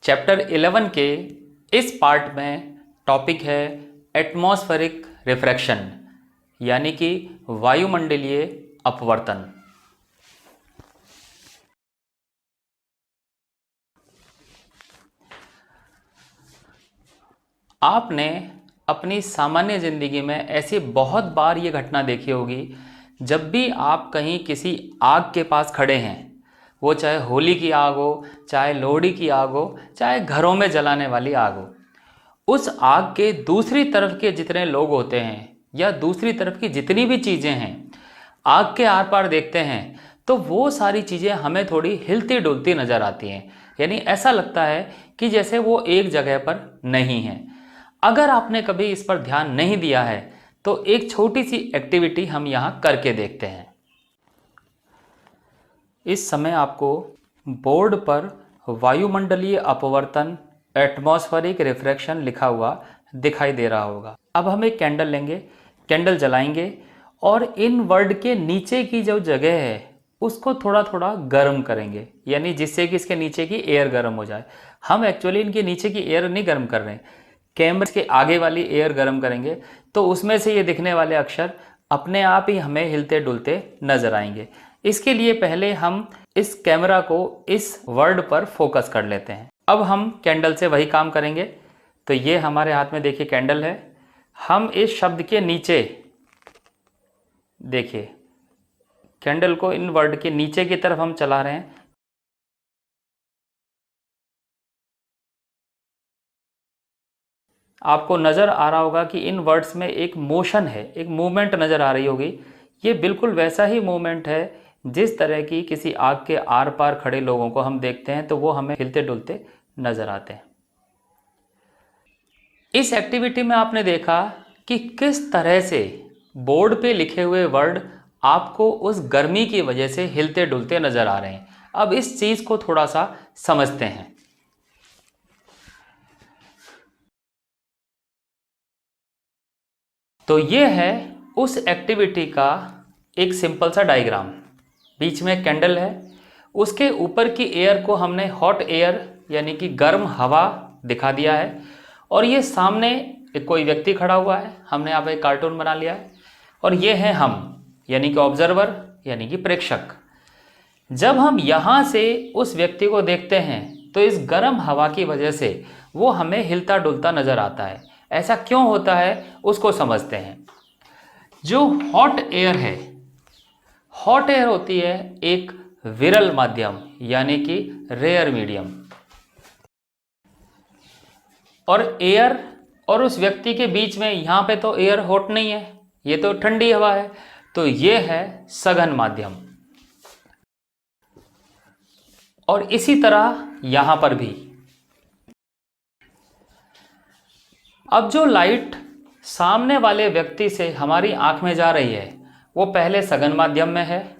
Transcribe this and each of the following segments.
Chapter 11 के इस part में टॉपिक है एटमॉस्फेरिक रिफ्रैक्शन यानी कि वायुमंडलीय अपवर्तन। आपने अपनी सामान्य ज़िंदगी में ऐसी बहुत बार ये घटना देखी होगी, जब भी आप कहीं किसी आग के पास खड़े हैं, वो चाहे होली की आग हो, चाहे लोहड़ी की आग हो, चाहे घरों में जलाने वाली आग हो, उस आग के दूसरी तरफ के जितने लोग होते हैं या दूसरी तरफ की जितनी भी चीज़ें हैं, आग के आर पार देखते हैं तो वो सारी चीज़ें हमें थोड़ी हिलती डुलती नज़र आती हैं। यानी ऐसा लगता है कि जैसे वो एक जगह पर नहीं है। अगर आपने कभी इस पर ध्यान नहीं दिया है तो एक छोटी सी एक्टिविटी हम यहाँ करके देखते हैं। इस समय आपको बोर्ड पर वायुमंडलीय अपवर्तन एटमॉस्फेरिक रिफ्रैक्शन लिखा हुआ दिखाई दे रहा होगा। अब हम एक कैंडल लेंगे, कैंडल जलाएंगे और इन वर्ड के नीचे की जो जगह है उसको थोड़ा थोड़ा गर्म करेंगे, यानी जिससे कि इसके नीचे की एयर गर्म हो जाए। हम एक्चुअली इनके नीचे की एयर नहीं गर्म कर रहे हैं, कैमरे के आगे वाली एयर गर्म करेंगे तो उसमें से ये दिखने वाले अक्षर अपने आप ही हमें हिलते डुलते नजर आएंगे। इसके लिए पहले हम इस कैमरा को इस वर्ड पर फोकस कर लेते हैं। अब हम कैंडल से वही काम करेंगे। तो ये हमारे हाथ में देखिए कैंडल है, हम इस शब्द के नीचे देखिए कैंडल को इन वर्ड के नीचे की तरफ हम चला रहे हैं। आपको नज़र आ रहा होगा कि इन वर्ड्स में एक मोशन है, एक मूवमेंट नज़र आ रही होगी। ये बिल्कुल वैसा ही मूवमेंट है जिस तरह की किसी आग के आर पार खड़े लोगों को हम देखते हैं तो वो हमें हिलते डुलते नज़र आते हैं। इस एक्टिविटी में आपने देखा कि किस तरह से बोर्ड पे लिखे हुए वर्ड आपको उस गर्मी की वजह से हिलते डुलते नज़र आ रहे हैं। अब इस चीज़ को थोड़ा सा समझते हैं। तो ये है उस एक्टिविटी का एक सिंपल सा डायग्राम। बीच में कैंडल है, उसके ऊपर की एयर को हमने हॉट एयर यानी कि गर्म हवा दिखा दिया है और ये सामने एक कोई व्यक्ति खड़ा हुआ है, हमने यहाँ पे एक कार्टून बना लिया है और ये है हम यानी कि ऑब्जर्वर यानी कि प्रेक्षक। जब हम यहाँ से उस व्यक्ति को देखते हैं तो इस गर्म हवा की वजह से वो हमें हिलता डुलता नज़र आता है। ऐसा क्यों होता है उसको समझते हैं। जो हॉट एयर है, हॉट एयर होती है एक विरल माध्यम यानी कि रेयर मीडियम, और एयर और उस व्यक्ति के बीच में यहाँ पे तो एयर हॉट नहीं है, ये तो ठंडी हवा है, तो ये है सघन माध्यम। और इसी तरह यहाँ पर भी। अब जो लाइट सामने वाले व्यक्ति से हमारी आंख में जा रही है वो पहले सघन माध्यम में है,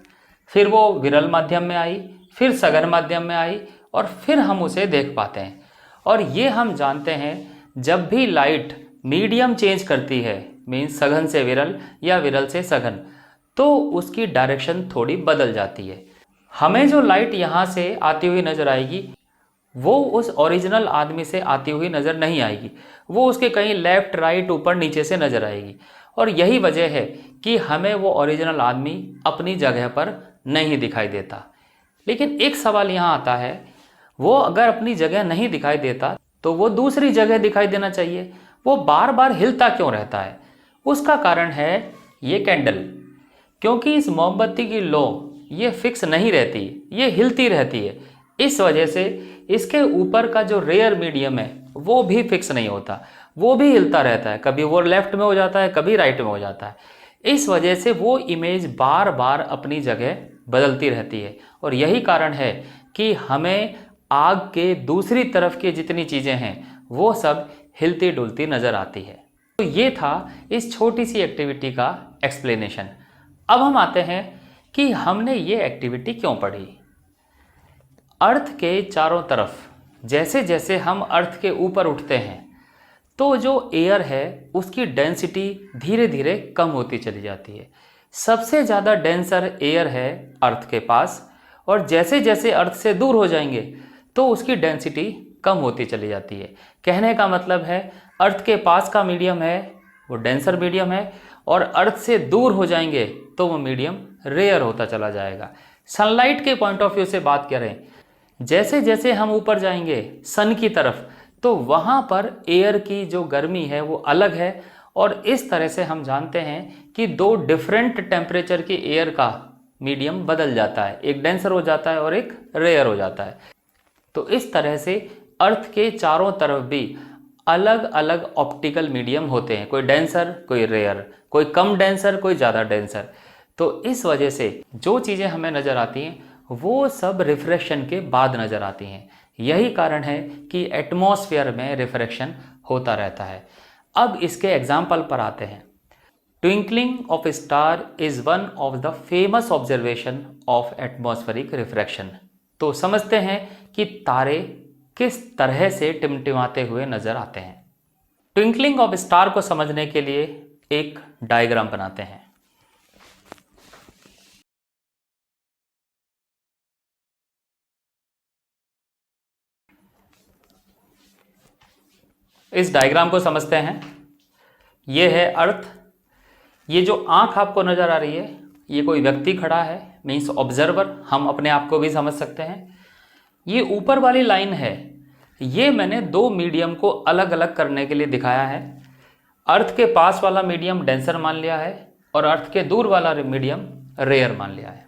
फिर वो विरल माध्यम में आई, फिर सघन माध्यम में आई और फिर हम उसे देख पाते हैं। और ये हम जानते हैं जब भी लाइट मीडियम चेंज करती है, मीन्स सघन से विरल या विरल से सघन, तो उसकी डायरेक्शन थोड़ी बदल जाती है। हमें जो लाइट यहाँ से आती हुई नज़र आएगी वो उस ओरिजिनल आदमी से आती हुई नज़र नहीं आएगी, वो उसके कहीं लेफ्ट राइट ऊपर नीचे से नज़र आएगी। और यही वजह है कि हमें वो ओरिजिनल आदमी अपनी जगह पर नहीं दिखाई देता। लेकिन एक सवाल यहाँ आता है, वो अगर अपनी जगह नहीं दिखाई देता तो वो दूसरी जगह दिखाई देना चाहिए, वो बार बार हिलता क्यों रहता है? उसका कारण है ये कैंडल, क्योंकि इस मोमबत्ती की लो ये फिक्स नहीं रहती, ये हिलती रहती है। इस वजह से इसके ऊपर का जो रेयर मीडियम है वो भी फिक्स नहीं होता, वो भी हिलता रहता है, कभी वो लेफ्ट में हो जाता है, कभी राइट में हो जाता है। इस वजह से वो इमेज बार बार अपनी जगह बदलती रहती है। और यही कारण है कि हमें आग के दूसरी तरफ की जितनी चीज़ें हैं वो सब हिलती डुलती नज़र आती है। तो ये था इस छोटी सी एक्टिविटी का एक्सप्लेनेशन। अब हम आते हैं कि हमने ये एक्टिविटी क्यों पढ़ी। अर्थ के चारों तरफ जैसे जैसे हम अर्थ के ऊपर उठते हैं तो जो एयर है उसकी डेंसिटी धीरे धीरे कम होती चली जाती है। सबसे ज़्यादा डेंसर एयर है अर्थ के पास, और जैसे जैसे अर्थ से दूर हो जाएंगे तो उसकी डेंसिटी कम होती चली जाती है। कहने का मतलब है अर्थ के पास का मीडियम है वो डेंसर मीडियम है, और अर्थ से दूर हो जाएंगे तो वो मीडियम रेयर होता चला जाएगा। सनलाइट के पॉइंट ऑफ व्यू से बात करें, जैसे जैसे हम ऊपर जाएंगे सन की तरफ, तो वहाँ पर एयर की जो गर्मी है वो अलग है, और इस तरह से हम जानते हैं कि दो डिफरेंट टेम्परेचर की एयर का मीडियम बदल जाता है, एक डेंसर हो जाता है और एक रेयर हो जाता है। तो इस तरह से अर्थ के चारों तरफ भी अलग अलग ऑप्टिकल मीडियम होते हैं, कोई डेंसर कोई रेयर, कोई कम डेंसर कोई ज़्यादा डेंसर। तो इस वजह से जो चीज़ें हमें नज़र आती हैं वो सब रिफ्रैक्शन के बाद नज़र आती हैं। यही कारण है कि एटमॉस्फेयर में रिफ्रैक्शन होता रहता है। अब इसके एग्जाम्पल पर आते हैं। Twinkling of star is one of the famous observation of atmospheric refraction. तो समझते हैं कि तारे किस तरह से टिमटिमाते हुए नजर आते हैं। ट्विंकलिंग ऑफ स्टार को समझने के लिए एक डायग्राम बनाते हैं। इस डायग्राम को समझते हैं। ये है अर्थ, ये जो आंख आपको नजर आ रही है ये कोई व्यक्ति खड़ा है, मीन्स ऑब्जर्वर, हम अपने आप को भी समझ सकते हैं। ये ऊपर वाली लाइन है, ये मैंने दो मीडियम को अलग अलग करने के लिए दिखाया है। अर्थ के पास वाला मीडियम डेंसर मान लिया है और अर्थ के दूर वाला मीडियम रेयर मान लिया है।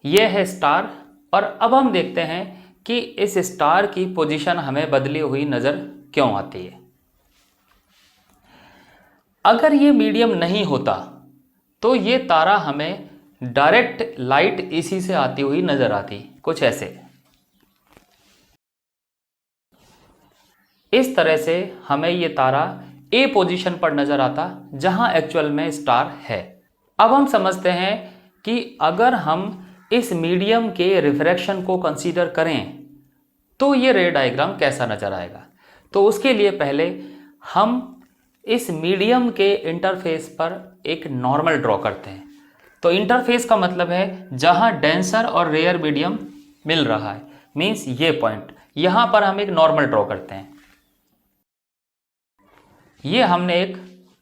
ये है स्टार, और अब हम देखते हैं कि इस स्टार की पोजीशन हमें बदली हुई नजर क्यों आती है। अगर ये मीडियम नहीं होता तो ये तारा हमें डायरेक्ट लाइट इसी से आती हुई नजर आती, कुछ ऐसे। इस तरह से हमें ये तारा ए पोजीशन पर नजर आता जहां एक्चुअल में स्टार है। अब हम समझते हैं कि अगर हम इस मीडियम के रिफ्रैक्शन को कंसीडर करें तो ये रे डायग्राम कैसा नजर आएगा। तो उसके लिए पहले हम इस मीडियम के इंटरफेस पर एक नॉर्मल ड्रॉ करते हैं। तो इंटरफेस का मतलब है जहां डेंसर और रेयर मीडियम मिल रहा है, मींस ये पॉइंट, यहां पर हम एक नॉर्मल ड्रॉ करते हैं। ये हमने एक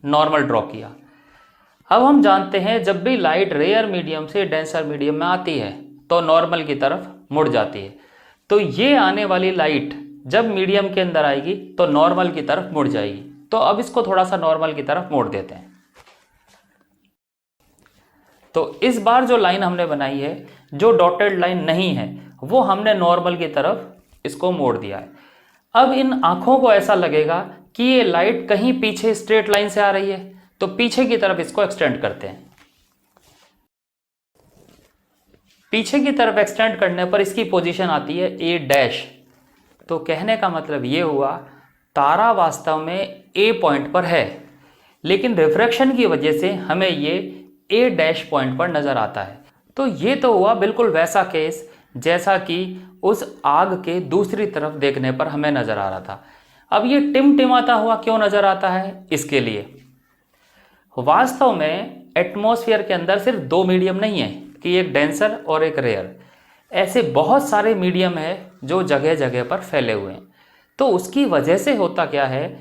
नॉर्मल ड्रॉ किया। अब हम जानते हैं जब भी लाइट रेयर मीडियम से डेंसर मीडियम में आती है तो नॉर्मल की तरफ मुड़ जाती है। तो ये आने वाली लाइट जब मीडियम के अंदर आएगी तो नॉर्मल की तरफ मुड़ जाएगी। तो अब इसको थोड़ा सा नॉर्मल की तरफ मोड़ देते हैं। तो इस बार जो लाइन हमने बनाई है, जो डॉटेड लाइन नहीं है, वो हमने नॉर्मल की तरफ इसको मोड़ दिया है। अब इन आंखों को ऐसा लगेगा कि ये लाइट कहीं पीछे स्ट्रेट लाइन से आ रही है, तो पीछे की तरफ इसको एक्सटेंड करते हैं। पीछे की तरफ एक्सटेंड करने पर इसकी पोजीशन आती है ए डैश। तो कहने का मतलब ये हुआ तारा वास्तव में ए पॉइंट पर है, लेकिन रिफ्रैक्शन की वजह से हमें ये ए डैश पॉइंट पर नजर आता है। तो ये तो हुआ बिल्कुल वैसा केस जैसा कि उस आग के दूसरी तरफ देखने पर हमें नजर आ रहा था। अब ये टिमटिमाता हुआ क्यों नजर आता है, इसके लिए वास्तव में एटमॉस्फेयर के अंदर सिर्फ दो मीडियम नहीं है कि एक डेंसर और एक रेयर, ऐसे बहुत सारे मीडियम है जो जगह जगह पर फैले हुए हैं। तो उसकी वजह से होता क्या है,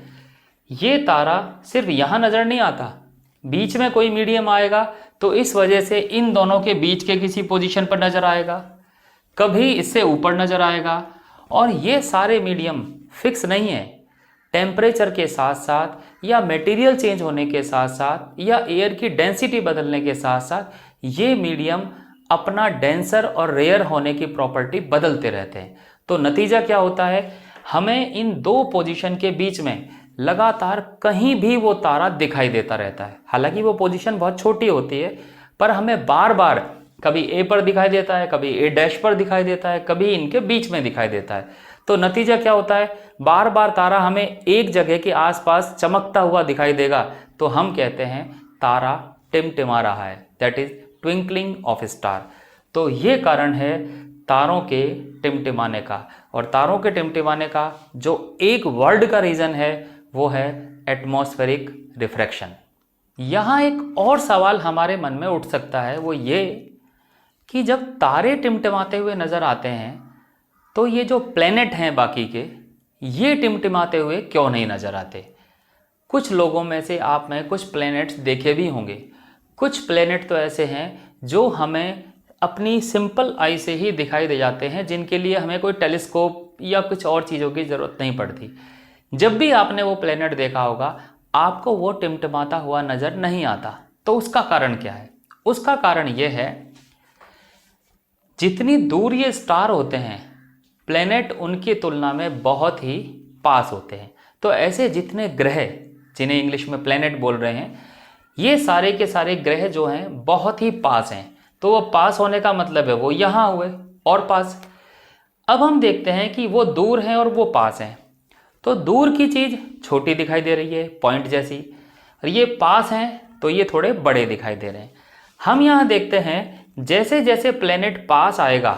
ये तारा सिर्फ यहाँ नज़र नहीं आता, बीच में कोई मीडियम आएगा तो इस वजह से इन दोनों के बीच के किसी पोजीशन पर नज़र आएगा, कभी इससे ऊपर नज़र आएगा। और ये सारे मीडियम फिक्स नहीं है, टेम्परेचर के साथ साथ या मटेरियल चेंज होने के साथ साथ या एयर की डेंसिटी बदलने के साथ साथ ये मीडियम अपना डेंसर और रेयर होने की प्रॉपर्टी बदलते रहते हैं। तो नतीजा क्या होता है, हमें इन दो पोजीशन के बीच में लगातार कहीं भी वो तारा दिखाई देता रहता है। हालांकि वो पोजीशन बहुत छोटी होती है, पर हमें बार बार कभी ए पर दिखाई देता है, कभी ए डैश पर दिखाई देता है, कभी इनके बीच में दिखाई देता है। तो नतीजा क्या होता है, बार बार तारा हमें एक जगह के आसपास चमकता हुआ दिखाई देगा, तो हम कहते हैं तारा टिमटिमा रहा है, that is twinkling of star. तो ये कारण है तारों के टिमटिमाने का, और तारों के टिमटिमाने का जो एक वर्ड का रीज़न है वो है एटमॉस्फेरिक रिफ्रैक्शन। यहाँ एक और सवाल हमारे मन में उठ सकता है, वो ये कि जब तारे टिमटिमाते हुए नज़र आते हैं तो ये जो प्लैनेट हैं बाकी के, ये टिमटिमाते हुए क्यों नहीं नज़र आते? कुछ लोगों में से आप में कुछ प्लैनेट्स देखे भी होंगे। कुछ प्लैनेट तो ऐसे हैं जो हमें अपनी सिंपल आई से ही दिखाई दे जाते हैं, जिनके लिए हमें कोई टेलीस्कोप या कुछ और चीज़ों की ज़रूरत नहीं पड़ती। जब भी आपने वो प्लैनेट देखा होगा, आपको वो टिमटिमाता हुआ नज़र नहीं आता। तो उसका कारण क्या है? उसका कारण ये है, जितनी दूर ये स्टार होते हैं, प्लैनेट उनकी तुलना में बहुत ही पास होते हैं। तो ऐसे जितने ग्रह, जिन्हें इंग्लिश में प्लैनेट बोल रहे हैं, ये सारे के सारे ग्रह जो हैं बहुत ही पास हैं। तो वो पास होने का मतलब है वो यहाँ हुए और पास। अब हम देखते हैं कि वो दूर हैं और वो पास हैं। तो दूर की चीज़ छोटी दिखाई दे रही है, पॉइंट जैसी, और ये पास हैं तो ये थोड़े बड़े दिखाई दे रहे हैं। हम यहाँ देखते हैं जैसे जैसे प्लैनेट पास आएगा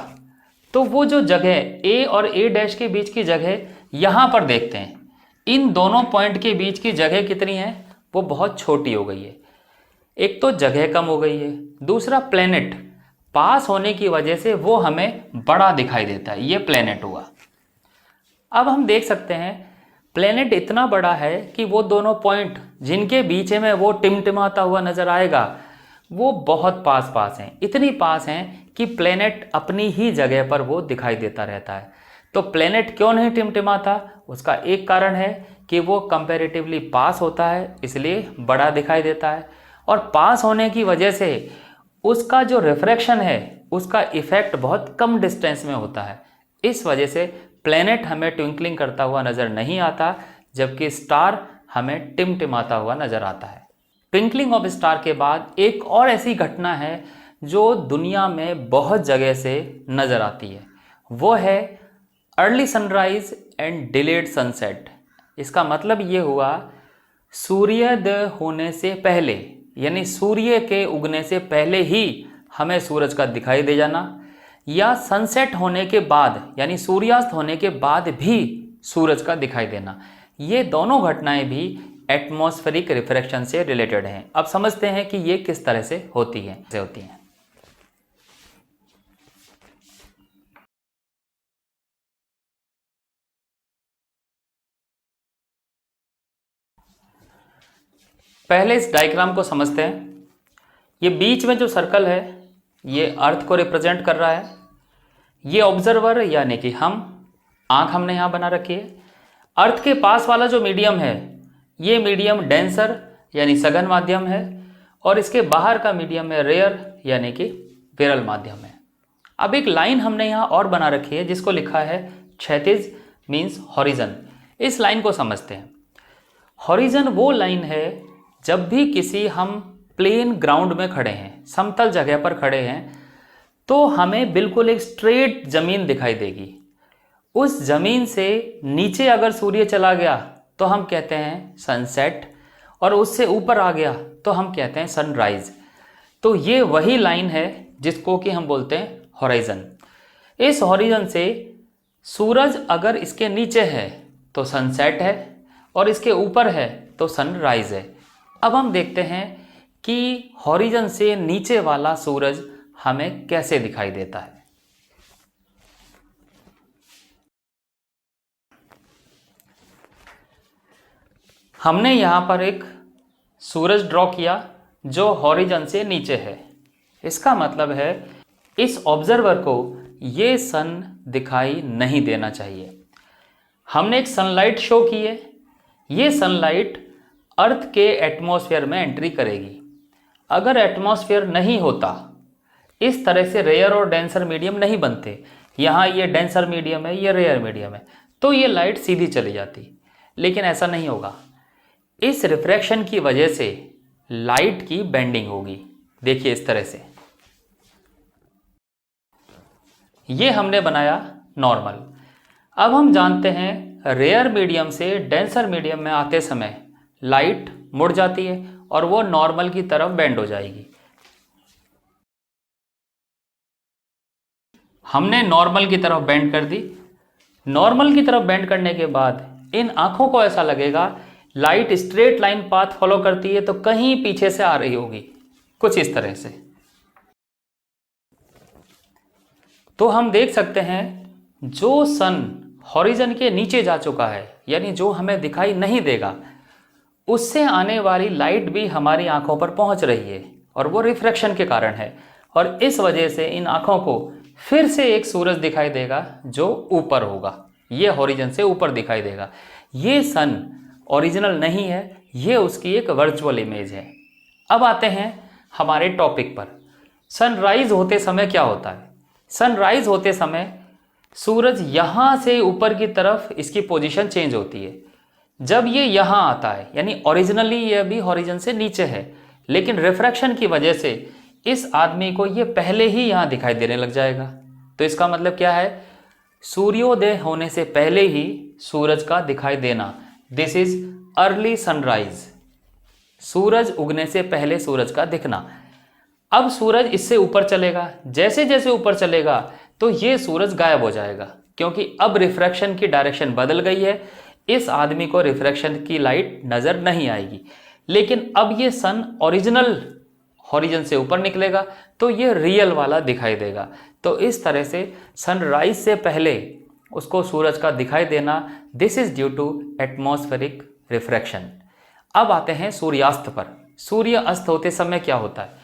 तो वो जो जगह ए और ए डैश के बीच की जगह यहाँ पर देखते हैं, इन दोनों पॉइंट के बीच की जगह कितनी है? वो बहुत छोटी हो गई है। एक तो जगह कम हो गई है, दूसरा प्लैनेट पास होने की वजह से वो हमें बड़ा दिखाई देता है। ये प्लैनेट हुआ। अब हम देख सकते हैं प्लैनेट इतना बड़ा है कि वो दोनों पॉइंट जिनके बीच में वो टिमटिमाता हुआ नजर आएगा, वो बहुत पास पास हैं। इतनी पास हैं कि प्लैनेट अपनी ही जगह पर वो दिखाई देता रहता है। तो प्लैनेट क्यों नहीं टिमटिमाता? उसका एक कारण है कि वो कंपैरेटिवली पास होता है, इसलिए बड़ा दिखाई देता है। और पास होने की वजह से उसका जो रिफ्रैक्शन है, उसका इफेक्ट बहुत कम डिस्टेंस में होता है। इस वजह से प्लैनेट हमें ट्विंकलिंग करता हुआ नज़र नहीं आता, जबकि स्टार हमें टिमटिमाता हुआ नज़र आता है। ट्विंकलिंग ऑफ स्टार के बाद एक और ऐसी घटना है जो दुनिया में बहुत जगह से नज़र आती है। वो है early sunrise and delayed sunset. इसका मतलब ये हुआ, सूर्योदय होने से पहले, यानी सूर्य के उगने से पहले ही हमें सूरज का दिखाई दे जाना, या सनसेट होने के बाद, यानी सूर्यास्त होने के बाद भी सूरज का दिखाई देना। ये दोनों घटनाएं भी एटमॉस्फेरिक रिफ्रैक्शन से रिलेटेड हैं। अब समझते हैं कि ये किस तरह से होती हैं। पहले इस डायग्राम को समझते हैं। ये बीच में जो सर्कल है, ये अर्थ को रिप्रेजेंट कर रहा है। ये ऑब्जर्वर यानी कि आंख हमने यहाँ बना रखी है। अर्थ के पास वाला जो मीडियम है, ये मीडियम डेंसर यानी सघन माध्यम है, और इसके बाहर का मीडियम है रेयर यानी कि विरल माध्यम है। अब एक लाइन हमने यहाँ और बना रखी है जिसको लिखा है क्षैतिज, मीन्स हॉरिजन। इस लाइन को समझते हैं। हॉरिजन वो लाइन है जब भी किसी हम प्लेन ग्राउंड में खड़े हैं, समतल जगह पर खड़े हैं, तो हमें बिल्कुल एक स्ट्रेट जमीन दिखाई देगी। उस जमीन से नीचे अगर सूर्य चला गया तो हम कहते हैं सनसेट, और उससे ऊपर आ गया तो हम कहते हैं सनराइज। तो ये वही लाइन है जिसको कि हम बोलते हैं हॉरिजन। इस हॉरिजन से सूरज अगर इसके नीचे है तो सनसेट है, और इसके ऊपर है तो सनराइज है। अब हम देखते हैं कि हॉरिजन से नीचे वाला सूरज हमें कैसे दिखाई देता है। हमने यहाँ पर एक सूरज ड्रॉ किया जो हॉरिजन से नीचे है। इसका मतलब है इस ऑब्जर्वर को ये सन दिखाई नहीं देना चाहिए। हमने एक सनलाइट शो की है। ये सनलाइट अर्थ के एटमॉस्फेयर में एंट्री करेगी। अगर एटमॉस्फेयर नहीं होता, इस तरह से रेयर और डेंसर मीडियम नहीं बनते, यहाँ ये डेंसर मीडियम है, ये रेयर मीडियम है, तो ये लाइट सीधी चली जाती। लेकिन ऐसा नहीं होगा। इस रिफ्रैक्शन की वजह से लाइट की बेंडिंग होगी। देखिए इस तरह से। ये हमने बनाया नॉर्मल। अब हम जानते हैं रेयर मीडियम से डेंसर मीडियम में आते समय लाइट मुड़ जाती है और वो नॉर्मल की तरफ बेंड हो जाएगी। हमने नॉर्मल की तरफ बेंड कर दी। नॉर्मल की तरफ बेंड करने के बाद इन आंखों को ऐसा लगेगा light straight line path follow करती है, तो कहीं पीछे से आ रही होगी, कुछ इस तरह से। तो हम देख सकते हैं जो सन हॉरिजन के नीचे जा चुका है, यानी जो हमें दिखाई नहीं देगा, उससे आने वाली लाइट भी हमारी आंखों पर पहुंच रही है और वो रिफ्रैक्शन के कारण है। और इस वजह से इन आंखों को फिर से एक सूरज दिखाई देगा जो ऊपर होगा, ये हॉरिजन से ऊपर दिखाई देगा। ये सन ओरिजिनल नहीं है, ये उसकी एक वर्चुअल इमेज है। अब आते हैं हमारे टॉपिक पर। सनराइज होते समय क्या होता है? सनराइज होते समय सूरज यहाँ से ऊपर की तरफ इसकी पोजीशन चेंज होती है। जब ये यहाँ आता है, यानी ओरिजिनली ये अभी हॉरिजन से नीचे है, लेकिन रिफ्रैक्शन की वजह से इस आदमी को ये पहले ही यहाँ दिखाई देने लग जाएगा। तो इसका मतलब क्या है? सूर्योदय होने से पहले ही सूरज का दिखाई देना, दिस इज अर्ली सनराइज। सूरज उगने से पहले सूरज का दिखना। अब सूरज इससे ऊपर चलेगा, जैसे जैसे ऊपर चलेगा तो ये सूरज गायब हो जाएगा, क्योंकि अब रिफ्रैक्शन की डायरेक्शन बदल गई है। इस आदमी को रिफ्रैक्शन की लाइट नजर नहीं आएगी। लेकिन अब ये सन ओरिजिनल हॉरिजन से ऊपर निकलेगा तो ये रियल वाला दिखाई देगा। तो इस तरह से सनराइज से पहले उसको सूरज का दिखाई देना, this is due to atmospheric refraction. अब आते हैं सूर्यास्त पर। सूर्य अस्त होते समय क्या होता है?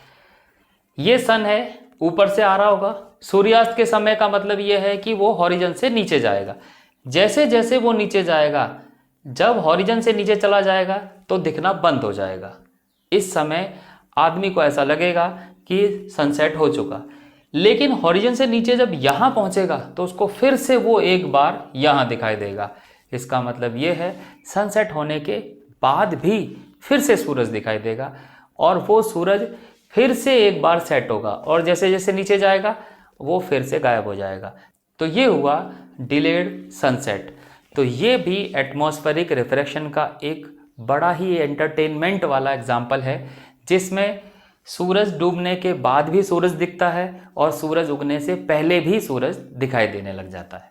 ये सन है, ऊपर से आ रहा होगा। सूर्यास्त के समय का मतलब ये है कि वो हॉरिजन से नीचे जाएगा। जैसे जैसे वो नीचे जाएगा, जब हॉरिजन से नीचे चला जाएगा तो दिखना बंद हो जाएगा। इस समय आदमी को ऐसा लगेगा कि सनसेट हो चुका, लेकिन हॉरिजन से नीचे जब यहाँ पहुँचेगा तो उसको फिर से वो एक बार यहाँ दिखाई देगा। इसका मतलब ये है सनसेट होने के बाद भी फिर से सूरज दिखाई देगा और वो सूरज फिर से एक बार सेट होगा और जैसे जैसे नीचे जाएगा वो फिर से गायब हो जाएगा। तो ये हुआ डिलेड सनसेट। तो ये भी एटमॉस्फेरिक रिफ्रैक्शन का एक बड़ा ही एंटरटेनमेंट वाला एग्जाम्पल है, जिसमें सूरज डूबने के बाद भी सूरज दिखता है और सूरज उगने से पहले भी सूरज दिखाई देने लग जाता है।